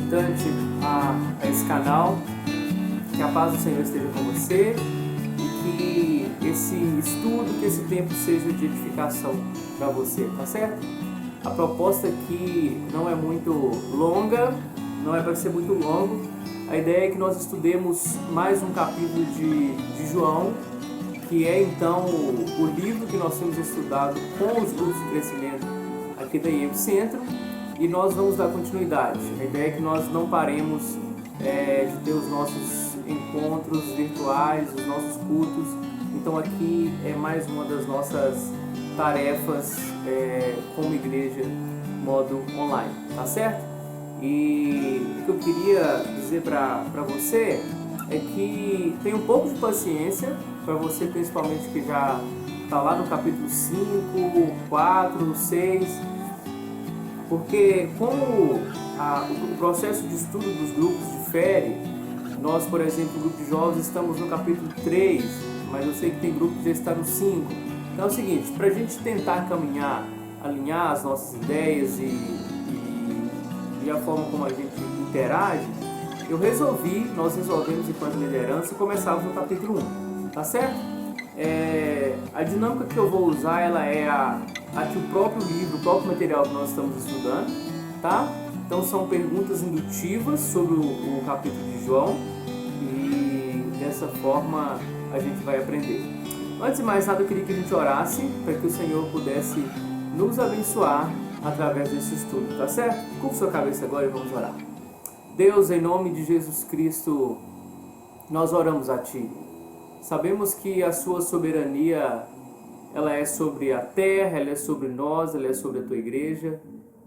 visitante a esse canal. Que a paz do Senhor esteja com você e que esse estudo, que esse tempo seja de edificação para você, tá certo? A proposta aqui não é muito longa, não é para ser muito longo. A ideia é que nós estudemos mais um capítulo de João, que é então o livro que nós temos estudado com os grupos de crescimento aqui da IEB Centro, e nós vamos dar continuidade. A ideia é que nós não paremos de ter os nossos encontros virtuais, os nossos cultos. Então aqui é mais uma das nossas tarefas como igreja, modo online, tá certo? E o que eu queria dizer para você é que tenha um pouco de paciência, para você principalmente que já está lá no capítulo 5, 4, 6, porque como o processo de estudo dos grupos difere. Nós, por exemplo, no grupo de jovens, estamos no capítulo 3, mas eu sei que tem grupo que já está no 5. Então é o seguinte, para a gente tentar caminhar, alinhar as nossas ideias e a forma como a gente interage, nós resolvemos enquanto liderança começarmos no capítulo 1, tá certo? A dinâmica que eu vou usar, ela é a que o próprio livro, o próprio material que nós estamos estudando, tá? Então são perguntas indutivas sobre o capítulo de João e dessa forma a gente vai aprender. Antes de mais nada, eu queria que a gente orasse para que o Senhor pudesse nos abençoar através desse estudo, tá certo? Curva sua cabeça agora e vamos orar. Deus, em nome de Jesus Cristo, nós oramos a Ti. Sabemos que a Sua soberania, ela é sobre a terra, ela é sobre nós, ela é sobre a Tua igreja.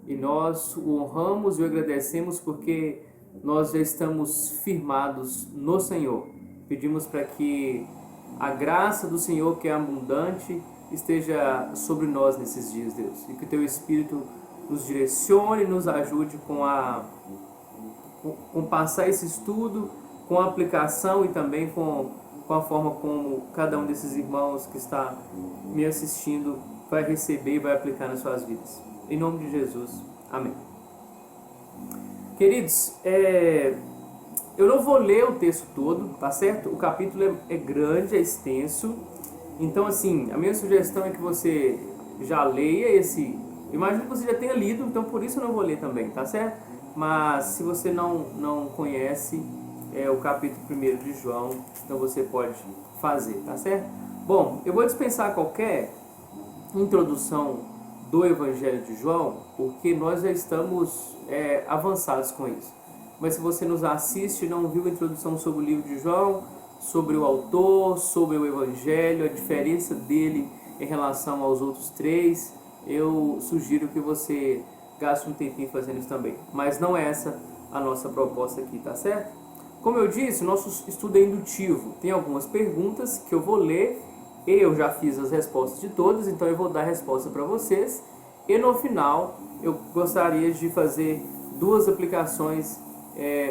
E nós o honramos e o agradecemos porque nós já estamos firmados no Senhor. Pedimos para que a graça do Senhor, que é abundante, esteja sobre nós nesses dias, Deus. E que o Teu Espírito nos direcione, nos ajude com passar esse estudo, com a aplicação e também com a forma como cada um desses irmãos que está me assistindo vai receber e vai aplicar nas suas vidas. Em nome de Jesus. Amém. Queridos, eu não vou ler o texto todo, tá certo? O capítulo é grande, é extenso. Então, assim, a minha sugestão é que você já leia esse... Imagino que você já tenha lido, então por isso eu não vou ler também, tá certo? Mas se você não conhece o capítulo 1 de João, então você pode fazer, tá certo? Bom, eu vou dispensar qualquer introdução do Evangelho de João, porque nós já estamos avançados com isso. Mas se você nos assiste e não viu a introdução sobre o livro de João, sobre o autor, sobre o Evangelho, a diferença dele em relação aos outros três, eu sugiro que você gaste um tempinho fazendo isso também. Mas não é essa a nossa proposta aqui, tá certo? Como eu disse, nosso estudo é indutivo. Tem algumas perguntas que eu vou ler. Eu já fiz as respostas de todas, então eu vou dar a resposta para vocês. E no final, eu gostaria de fazer duas aplicações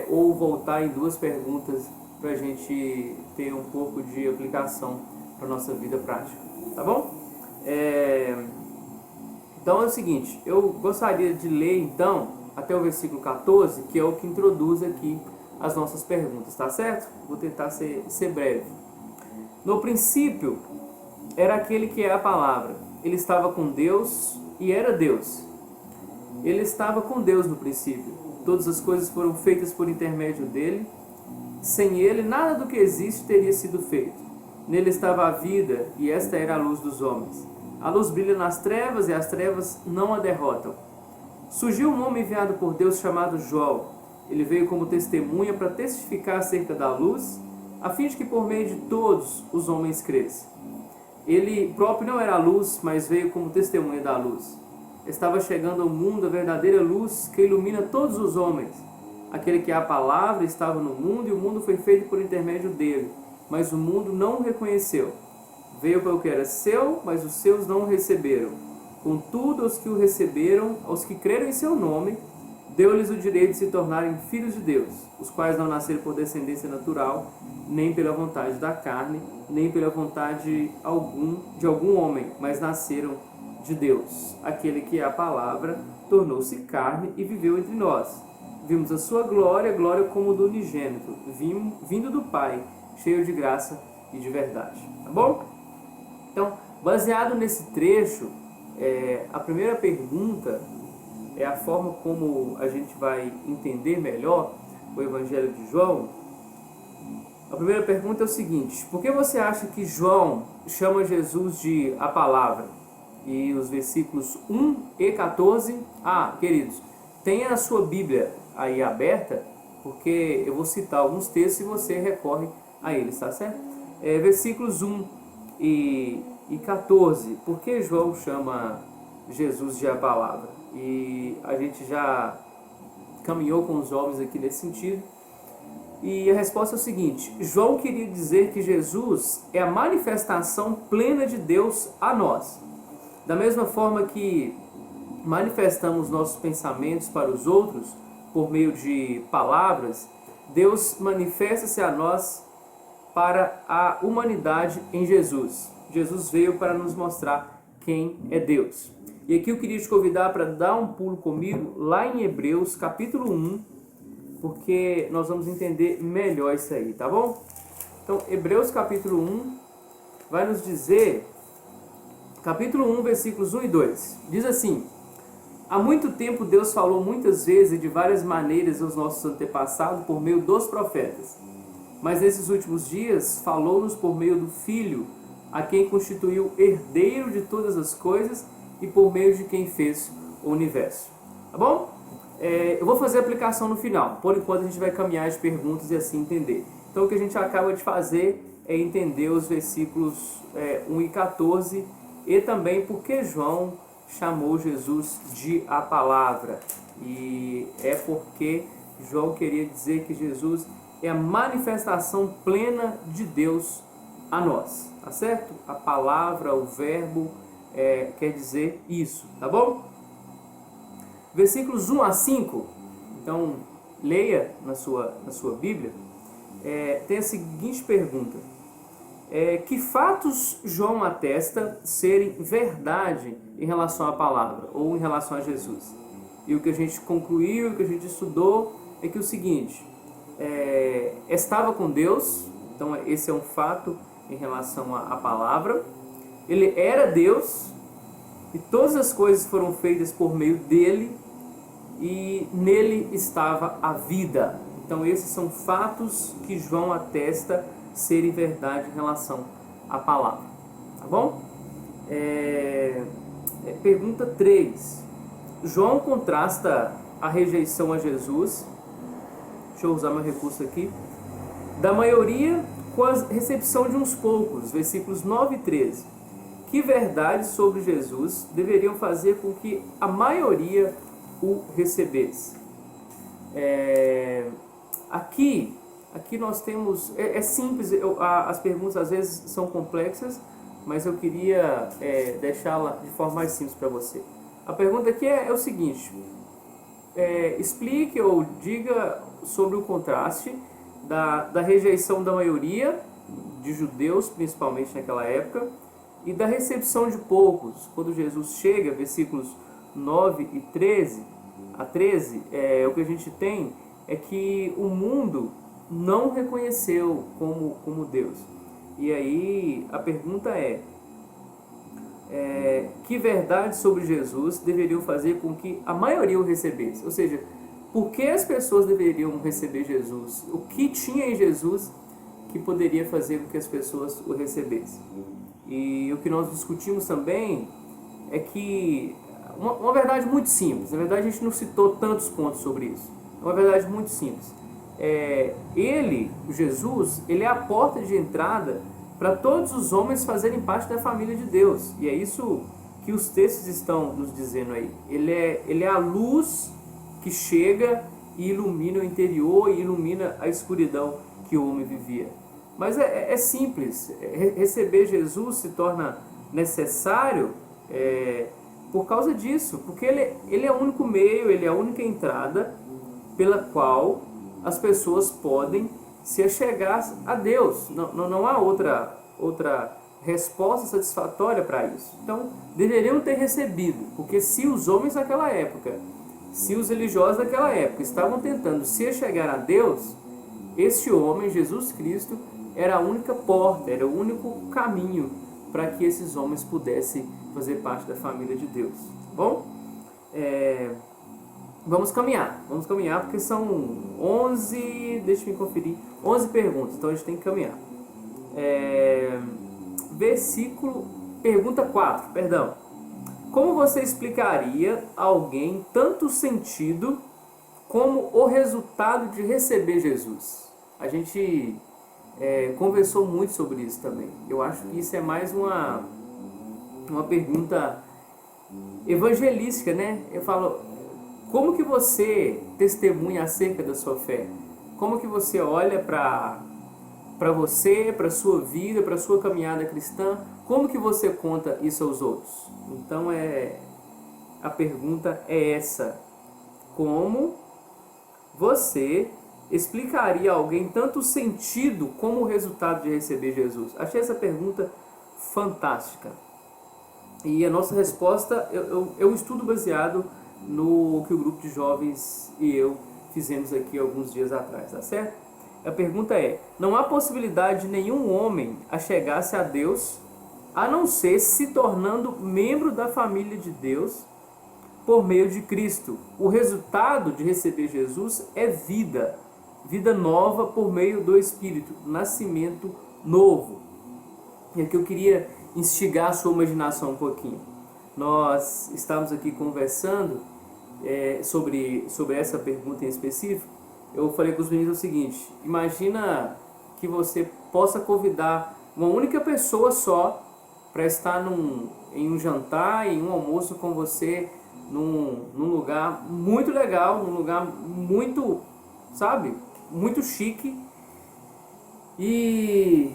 ou voltar em duas perguntas para a gente ter um pouco de aplicação para a nossa vida prática. Tá bom? Então é o seguinte, eu gostaria de ler então até o versículo 14, que é o que introduz aqui as nossas perguntas, tá certo? Vou tentar ser breve. No princípio, era aquele que é a palavra. Ele estava com Deus e era Deus. Ele estava com Deus no princípio. Todas as coisas foram feitas por intermédio dele. Sem ele, nada do que existe teria sido feito. Nele estava a vida e esta era a luz dos homens. A luz brilha nas trevas e as trevas não a derrotam. Surgiu um homem enviado por Deus chamado João. Ele veio como testemunha para testificar acerca da luz, a fim de que por meio de todos os homens cresçam. Ele próprio não era a luz, mas veio como testemunha da luz. Estava chegando ao mundo a verdadeira luz que ilumina todos os homens. Aquele que é a palavra estava no mundo e o mundo foi feito por intermédio dele, mas o mundo não o reconheceu. Veio para o que era seu, mas os seus não o receberam. Contudo, os que o receberam, aos que creram em seu nome, deu-lhes o direito de se tornarem filhos de Deus, os quais não nasceram por descendência natural, nem pela vontade da carne, nem pela vontade de algum homem, mas nasceram de Deus. Aquele que é a palavra tornou-se carne e viveu entre nós. vimos a sua glória, glória como do unigênito, vindo do Pai, cheio de graça e de verdade. Tá bom? Então, baseado nesse trecho, a primeira pergunta é a forma como a gente vai entender melhor o Evangelho de João. A primeira pergunta é o seguinte: por que você acha que João chama Jesus de a palavra? E os versículos 1 e 14, queridos, tenha a sua Bíblia aí aberta, porque eu vou citar alguns textos e você recorre a eles, tá certo? Versículos 1 e 14, por que João chama Jesus de a palavra? E a gente já caminhou com os jovens aqui nesse sentido. E a resposta é o seguinte: João queria dizer que Jesus é a manifestação plena de Deus a nós. Da mesma forma que manifestamos nossos pensamentos para os outros por meio de palavras, Deus manifesta-se a nós para a humanidade em Jesus. Jesus veio para nos mostrar quem é Deus. E aqui eu queria te convidar para dar um pulo comigo lá em Hebreus capítulo 1, porque nós vamos entender melhor isso aí, tá bom? Então, Hebreus capítulo 1 vai nos dizer, capítulo 1, versículos 1 e 2, diz assim: há muito tempo Deus falou muitas vezes e de várias maneiras aos nossos antepassados por meio dos profetas. Mas nesses últimos dias falou-nos por meio do Filho, a quem constituiu herdeiro de todas as coisas e por meio de quem fez o universo. Tá bom? Eu vou fazer a aplicação no final. Por enquanto a gente vai caminhar as perguntas e assim entender. Então o que a gente acaba de fazer é entender os versículos 1 e 14 e também porque João chamou Jesus de a palavra. E é porque João queria dizer que Jesus é a manifestação plena de Deus a nós. Tá certo? A palavra, o verbo quer dizer isso. Tá bom? Versículos 1 a 5, então leia na sua Bíblia, tem a seguinte pergunta: que fatos João atesta serem verdade em relação à palavra ou em relação a Jesus? E o que a gente concluiu, o que a gente estudou é que o seguinte, estava com Deus, então esse é um fato em relação à palavra, ele era Deus, e todas as coisas foram feitas por meio dele, e nele estava a vida. Então esses são fatos que João atesta serem verdade em relação à palavra. Tá bom? Pergunta 3. João contrasta a rejeição a Jesus, deixa eu usar meu recurso aqui, da maioria com a recepção de uns poucos, versículos 9 e 13. Que verdades sobre Jesus deveriam fazer com que a maioria o recebesse? Aqui nós temos, simples, as perguntas às vezes são complexas, mas eu queria deixá-la de forma mais simples para você. A pergunta aqui é o seguinte: explique ou diga sobre o contraste da rejeição da maioria de judeus, principalmente naquela época, e da recepção de poucos. Quando Jesus chega, versículos 9 e 13 a 13, o que a gente tem é que o mundo não reconheceu como Deus. E aí a pergunta que verdades sobre Jesus deveriam fazer com que a maioria o recebesse? Ou seja, por que as pessoas deveriam receber Jesus? O que tinha em Jesus que poderia fazer com que as pessoas o recebessem? E o que nós discutimos também é que uma verdade muito simples, na verdade a gente não citou tantos pontos sobre isso, é uma verdade muito simples. Jesus, ele é a porta de entrada para todos os homens fazerem parte da família de Deus, e é isso que os textos estão nos dizendo aí. Ele é a luz que chega e ilumina o interior e ilumina a escuridão que o homem vivia. Mas é simples, receber Jesus se torna necessário por causa disso, porque ele é o único meio, ele é a única entrada pela qual as pessoas podem se achegar a Deus. Não há outra resposta satisfatória para isso. Então, deveriam ter recebido, porque se os homens naquela época Se os religiosos daquela época estavam tentando se chegar a Deus, este homem, Jesus Cristo, era a única porta, era o único caminho para que esses homens pudessem fazer parte da família de Deus. Bom, vamos caminhar porque são 11, deixa eu conferir, 11 perguntas, então a gente tem que caminhar. Pergunta 4, perdão. Como você explicaria a alguém tanto sentido como o resultado de receber Jesus? A gente conversou muito sobre isso também. Eu acho que isso é mais uma pergunta evangelística, né? Eu falo, como que você testemunha acerca da sua fé? Como que você olha para você, para sua vida, para sua caminhada cristã? Como que você conta isso aos outros? Então a pergunta é essa: como você explicaria a alguém tanto o sentido como o resultado de receber Jesus? Achei essa pergunta fantástica. E a nossa resposta é um estudo baseado no que o grupo de jovens e eu fizemos aqui alguns dias atrás, tá certo? A pergunta é: não há possibilidade de nenhum homem achegar-se a Deus a não ser se tornando membro da família de Deus por meio de Cristo. O resultado de receber Jesus é vida nova por meio do Espírito, nascimento novo. E aqui eu queria instigar a sua imaginação um pouquinho. Nós estamos aqui conversando sobre essa pergunta em específico. Eu falei com os meninos o seguinte: imagina que você possa convidar uma única pessoa só para estar em um jantar, em um almoço com você, num lugar muito legal, num lugar muito, sabe, muito chique. E,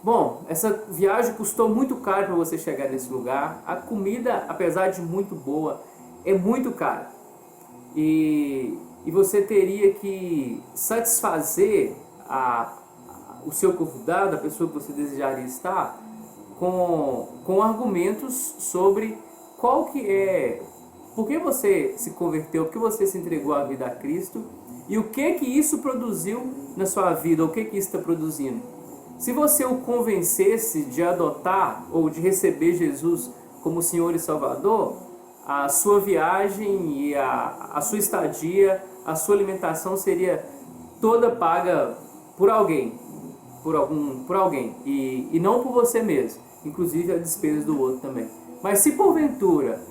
bom, essa viagem custou muito caro para você chegar nesse lugar. A comida, apesar de muito boa, é muito cara. E você teria que satisfazer o seu convidado, a pessoa que você desejaria estar, com argumentos sobre por que você se converteu, por que você se entregou a vida a Cristo e o que isso produziu na sua vida, o que isso está produzindo. Se você o convencesse de adotar ou de receber Jesus como Senhor e Salvador, a sua viagem e a sua estadia, a sua alimentação seria toda paga por alguém, e não por você mesmo, inclusive a despesa do outro também. Mas se porventura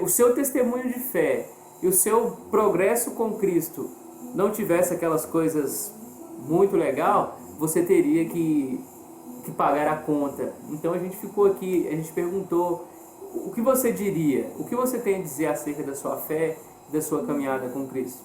o seu testemunho de fé e o seu progresso com Cristo não tivesse aquelas coisas muito legal, você teria que pagar a conta. Então a gente ficou aqui, a gente perguntou: o que você diria? O que você tem a dizer acerca da sua fé, da sua caminhada com Cristo?